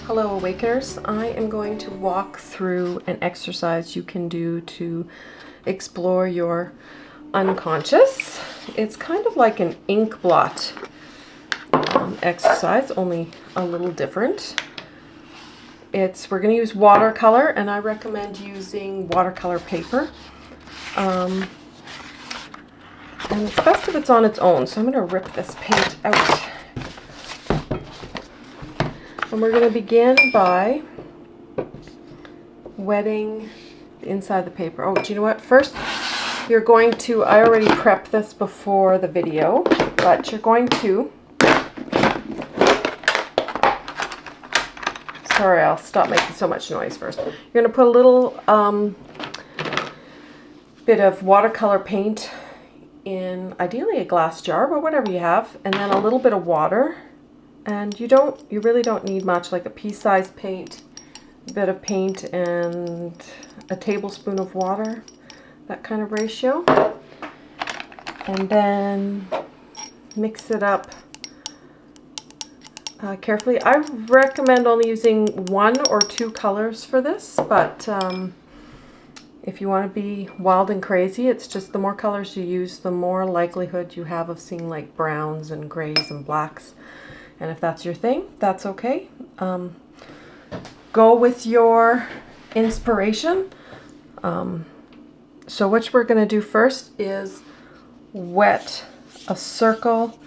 Hello Awakeners, I am going to walk through an exercise you can do to explore your unconscious. It's kind of like an ink blot exercise, only a little different. We're going to use watercolor, and I recommend using watercolor paper. And it's best if it's on its own, so I'm going to rip this paint out. And we're going to begin by wetting the inside of the paper. Oh, do you know what? First, you're going to, I already prepped this before the video, but you're going to, sorry, I'll stop making so much noise first. You're going to put a little bit of watercolor paint in, ideally a glass jar, but whatever you have, and then a little bit of water. And you really don't need much, like a pea-sized paint, a bit of paint, and a tablespoon of water, that kind of ratio. And then mix it up carefully. I recommend only using 1 or 2 colors for this, but if you want to be wild and crazy, it's just the more colors you use, the more likelihood you have of seeing like browns and grays and blacks. And if that's your thing, that's okay. Go with your inspiration. So what we're going to do first is wet a circle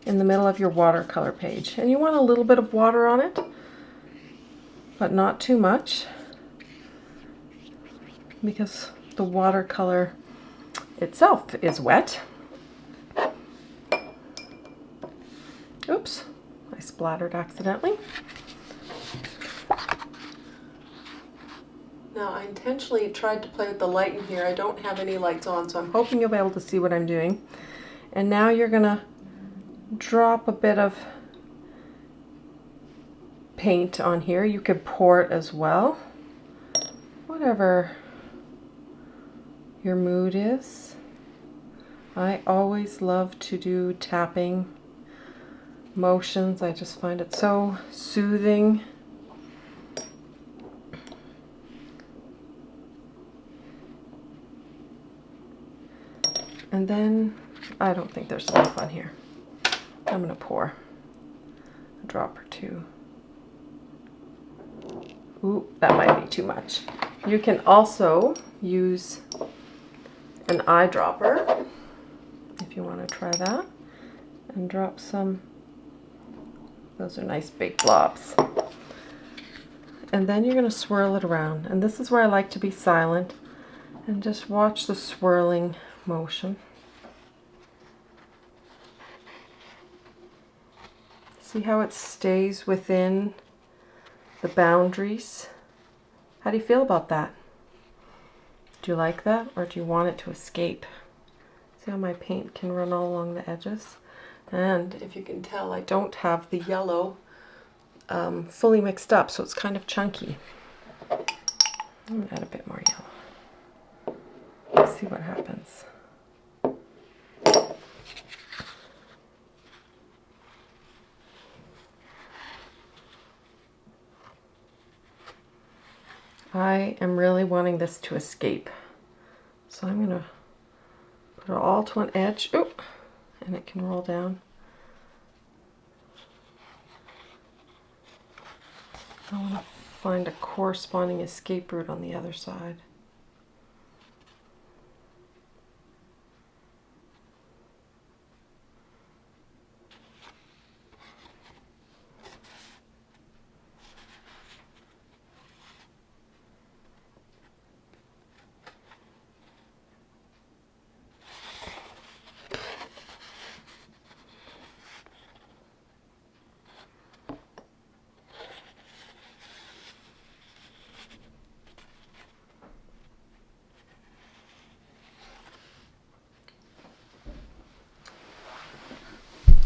in the middle of your watercolor page. And you want a little bit of water on it, but not too much, because the watercolor itself is wet. Oops. I splattered accidentally. Now I intentionally tried to play with the light in here. I don't have any lights on, so I'm hoping you'll be able to see what I'm doing. And now you're gonna drop a bit of paint on here. You could pour it as well. Whatever your mood is. I always love to do tapping motions. I just find it so soothing. And then, I don't think there's enough on here. I'm going to pour a drop or 2. Ooh, that might be too much. You can also use an eyedropper if you want to try that, and drop some. Those are nice big blobs. And then you're going to swirl it around. And this is where I like to be silent and just watch the swirling motion. See how it stays within the boundaries? How do you feel about that? Do you like that, or do you want it to escape? See how my paint can run all along the edges? And if you can tell, I don't have the yellow fully mixed up, so it's kind of chunky. I'm going to add a bit more yellow. Let's see what happens. I am really wanting this to escape, so I'm going to put it all to one edge. Ooh. And it can roll down. I want to find a corresponding escape route on the other side.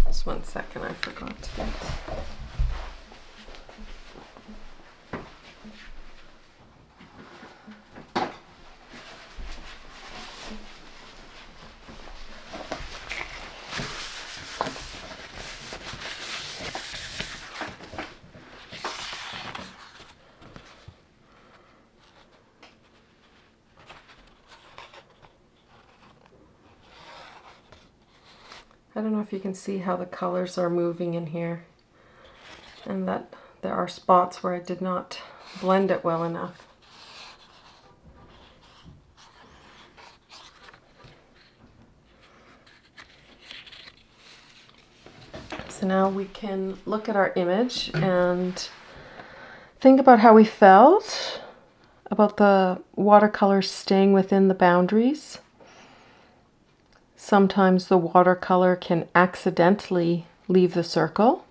Just 1 second, I forgot to get. I don't know if you can see how the colors are moving in here, and that there are spots where I did not blend it well enough. So now we can look at our image and think about how we felt about the watercolor staying within the boundaries. Sometimes the watercolor can accidentally leave the circle,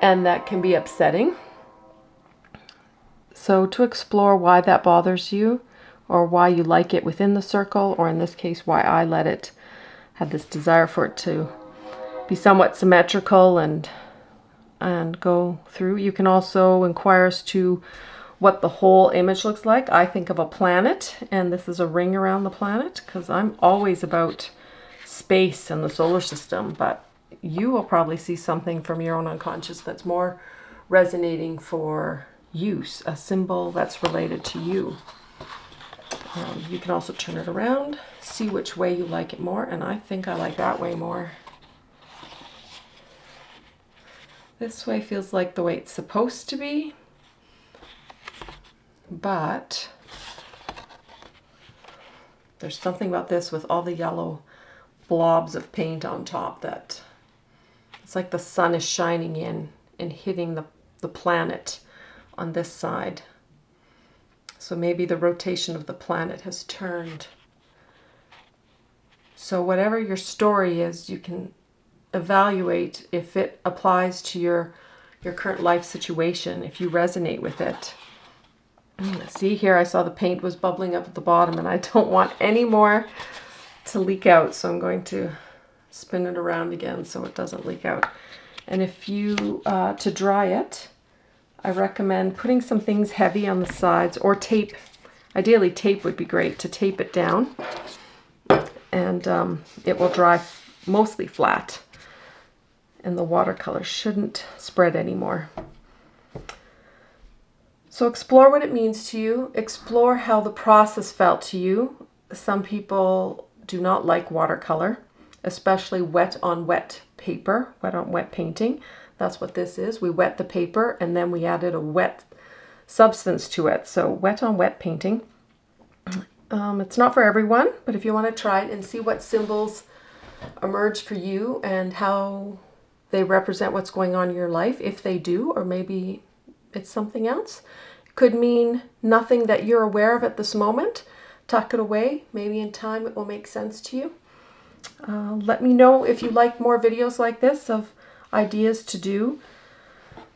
and that can be upsetting. So to explore why that bothers you, or why you like it within the circle, or in this case why I had this desire for it to be somewhat symmetrical and go through. You can also inquire as to what the whole image looks like. I think of a planet, and this is a ring around the planet, because I'm always about space and the solar system, but you will probably see something from your own unconscious that's more resonating for use, a symbol that's related to you. You can also turn it around, see which way you like it more, and I think I like that way more. This way feels like the way it's supposed to be, but there's something about this with all the yellow blobs of paint on top that it's like the sun is shining in and hitting the planet on this side. So maybe the rotation of the planet has turned. So whatever your story is, you can evaluate if it applies to your current life situation, if you resonate with it. See here, I saw the paint was bubbling up at the bottom, and I don't want any more to leak out, so I'm going to spin it around again so it doesn't leak out. And if you, to dry it, I recommend putting some things heavy on the sides, or tape. Ideally tape would be great to tape it down, and it will dry mostly flat, and the watercolor shouldn't spread anymore. So explore what it means to you. Explore how the process felt to you. Some people do not like watercolor, especially wet on wet paper, wet on wet painting. That's what this is. We wet the paper and then we added a wet substance to it. So wet on wet painting. It's not for everyone, but if you want to try it and see what symbols emerge for you and how they represent what's going on in your life, if they do, or maybe it's something else. It could mean nothing that you're aware of at this moment. Tuck it away. Maybe in time it will make sense to you. Let me know if you like more videos like this of ideas to do.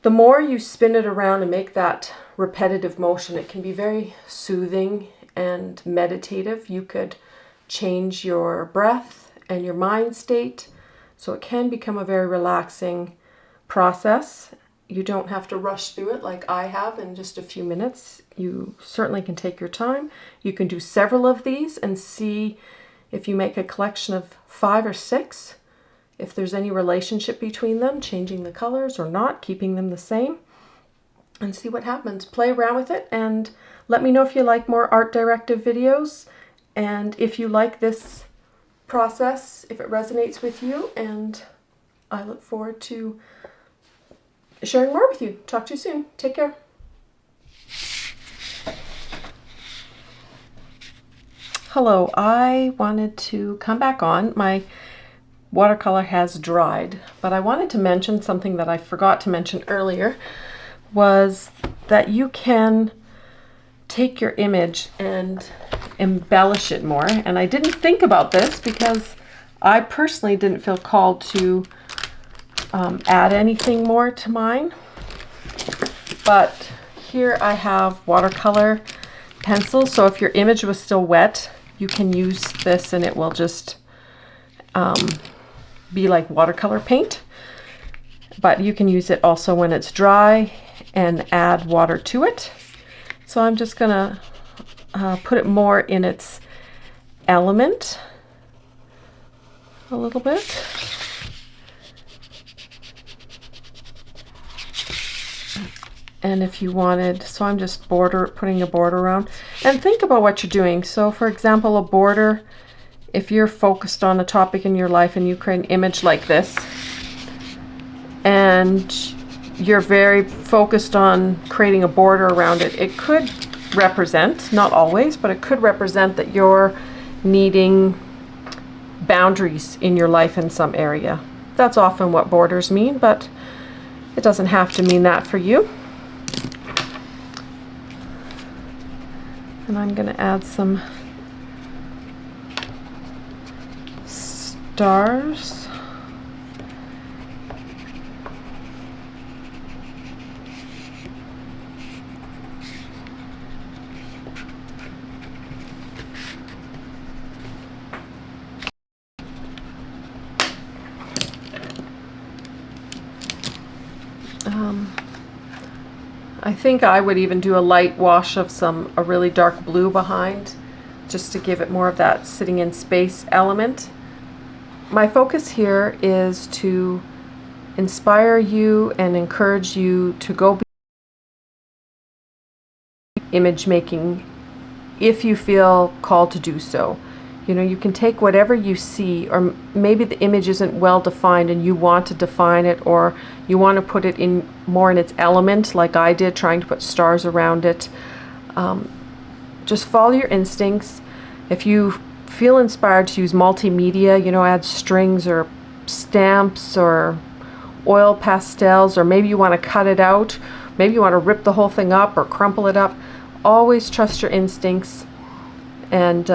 The more you spin it around and make that repetitive motion, it can be very soothing and meditative. You could change your breath and your mind state, so it can become a very relaxing process. You don't have to rush through it like I have in just a few minutes. You certainly can take your time. You can do several of these and see if you make a collection of 5 or 6, if there's any relationship between them, changing the colors or not, keeping them the same, and see what happens. Play around with it and let me know if you like more art directive videos, and if you like this process, if it resonates with you, and I look forward to sharing more with you. Talk to you soon. Take care. Hello, I wanted to come back on. My watercolor has dried, but I wanted to mention something that I forgot to mention earlier, was that you can take your image and embellish it more. And I didn't think about this because I personally didn't feel called to add anything more to mine. But here I have watercolor pencils, so if your image was still wet, you can use this and it will just be like watercolor paint. But you can use it also when it's dry and add water to it. So I'm just gonna put it more in its element a little bit. And if you wanted, so I'm just putting a border around. And think about what you're doing. So for example, a border if you're focused on a topic in your life and you create an image like this, and you're very focused on creating a border around it, it could represent, not always, but it could represent that you're needing boundaries in your life in some area. That's often what borders mean, but it doesn't have to mean that for you. And I'm going to add some stars. I think I would even do a light wash of a really dark blue behind, just to give it more of that sitting in space element. My focus here is to inspire you and encourage you to go image making if you feel called to do so. You know, you can take whatever you see, or maybe the image isn't well defined and you want to define it, or you want to put it in more in its element, like I did, trying to put stars around it. Just follow your instincts. If you feel inspired to use multimedia, you know, add strings or stamps or oil pastels, or maybe you want to cut it out, maybe you want to rip the whole thing up or crumple it up, always trust your instincts, and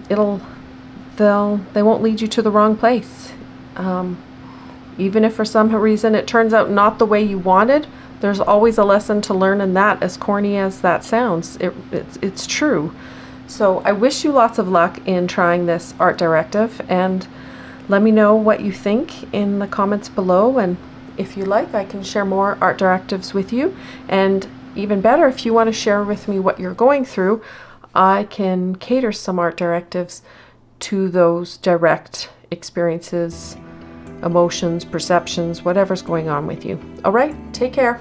they won't lead you to the wrong place. Even if for some reason it turns out not the way you wanted, there's always a lesson to learn in that, as corny as that sounds. It's true. So I wish you lots of luck in trying this art directive, and let me know what you think in the comments below, and if you like, I can share more art directives with you. And even better, if you want to share with me what you're going through, I can cater some art directives to those direct experiences, emotions, perceptions, whatever's going on with you. All right, take care.